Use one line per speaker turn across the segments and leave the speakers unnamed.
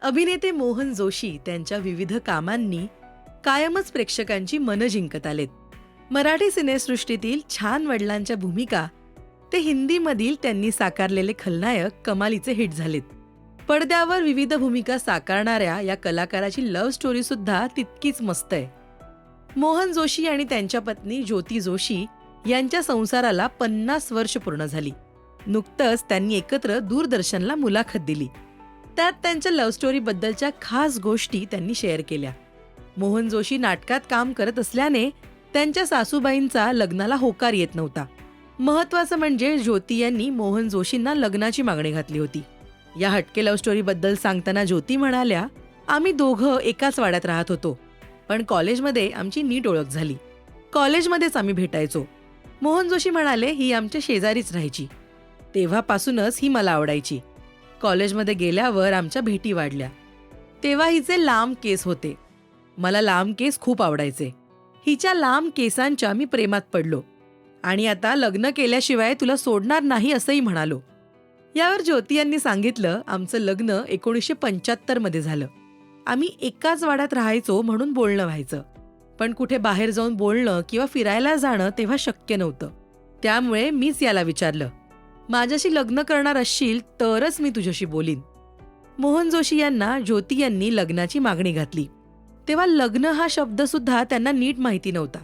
अभिनेते मोहन जोशी त्यांच्या विविध कामांनी कायमच प्रेक्षकांची मनं जिंकत आलेत. मराठी सिनेसृष्टीतील छान वडिलांच्या भूमिका ते हिंदीमधील त्यांनी साकारलेले खलनायक कमालीचे हिट झालेत. पडद्यावर विविध भूमिका साकारणाऱ्या या कलाकाराची लव्ह स्टोरी सुद्धा तितकीच मस्त आहे. मोहन जोशी आणि त्यांच्या पत्नी ज्योती जोशी यांच्या संसाराला 50 वर्ष पूर्ण झाली. नुकतंच त्यांनी एकत्र दूरदर्शनला मुलाखत दिली. त्यात त्यांच्या लव्ह स्टोरी बद्दलच्या खास गोष्टी त्यांनी शेअर केल्या. मोहन जोशी नाटकात काम करत असल्याने त्यांच्या सासूबाईंचा लग्नाला होकार येत नव्हता. महत्वाचं म्हणजे ज्योती यांनी मोहन जोशींना लग्नाची मागणी घातली होती. या हटके लव्ह स्टोरी बद्दल सांगताना ज्योती म्हणाल्या, आम्ही दोघं एकाच वाड्यात राहत होतो, पण कॉलेजमध्ये आमची नीट ओळख झाली. कॉलेजमध्येच आम्ही भेटायचो. मोहन जोशी म्हणाले, ही आमच्या शेजारीच राहायची. तेव्हापासूनच ही मला आवडायची. कॉलेजमध्ये गेल्यावर आमच्या भेटी वाढल्या. तेव्हा हिचे लांब केस होते. मला लांब केस खूप आवडायचे. हिच्या लांब केसांच्या मी प्रेमात पडलो आणि आता लग्न केल्याशिवाय तुला सोडणार नाही असंही म्हणालो. यावर ज्योती यांनी सांगितलं, आमचं लग्न 1975 मध्ये झालं. आम्ही एकाच वाड्यात राहायचो म्हणून बोलणं व्हायचं, पण कुठे बाहेर जाऊन बोलणं किंवा फिरायला जाणं तेव्हा शक्य नव्हतं. त्यामुळे मीच याला विचारलं, माझ्याशी लग्न करणार असशील तरच मी तुझ्याशी बोलीन. मोहन जोशी यांना ज्योती यांनी लग्नाची मागणी घातली तेव्हा लग्न हा शब्द सुद्धा त्यांना नीट माहिती नव्हता.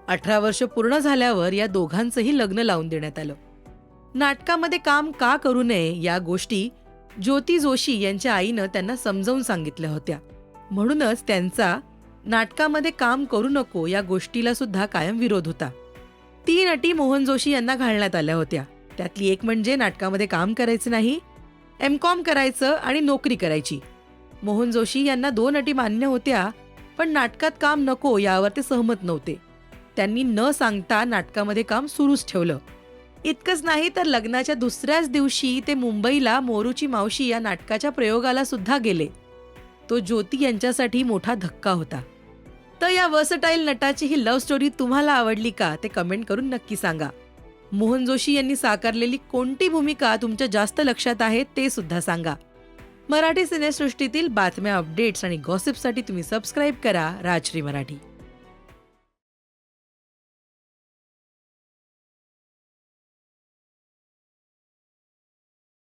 18 वर्ष पूर्ण झाल्यावर या दोघांचंही लग्न लावून देण्यात आलं. नाटकामध्ये काम का करू नये या गोष्टी ज्योती जोशी यांच्या आईनं त्यांना समजावून सांगितल्या होत्या. म्हणूनच त्यांचा नाटकामध्ये काम करू नको या गोष्टीला सुद्धा कायम विरोध होता. 3 अटी मोहन जोशी यांना घालण्यात आल्या होत्या. त्यातली एक म्हणजे नाटकामध्ये काम करायचं नाही, M.Com करायचं आणि नोकरी करायची. मोहन जोशी यांना 2 अटी मान्य होत्या, पण नाटकात काम नको यावर ते सहमत नव्हते. त्यांनी न सांगता नाटकामध्ये काम सुरूच ठेवलं. इतकंच नाही तर लग्नाच्या दुसऱ्याच दिवशी ते मुंबईला मोरूची मावशी या नाटकाच्या प्रयोगाला सुद्धा गेले. तो ज्योती यांच्यासाठी मोठा धक्का होता. तर या वर्सटाईल नटाची ही लव्ह स्टोरी तुम्हाला आवडली का ते कमेंट करून नक्की सांगा. मोहन जोशी यांनी साकारलेली कोणती भूमिका तुमच्या जास्त लक्षात आहे ते सुद्धा सांगा. मराठी सिनेसृष्टीतील बातम्या, अपडेट्स आणि गॉसिपसाठी तुम्ही सबस्क्राईब करा राजश्री मराठी.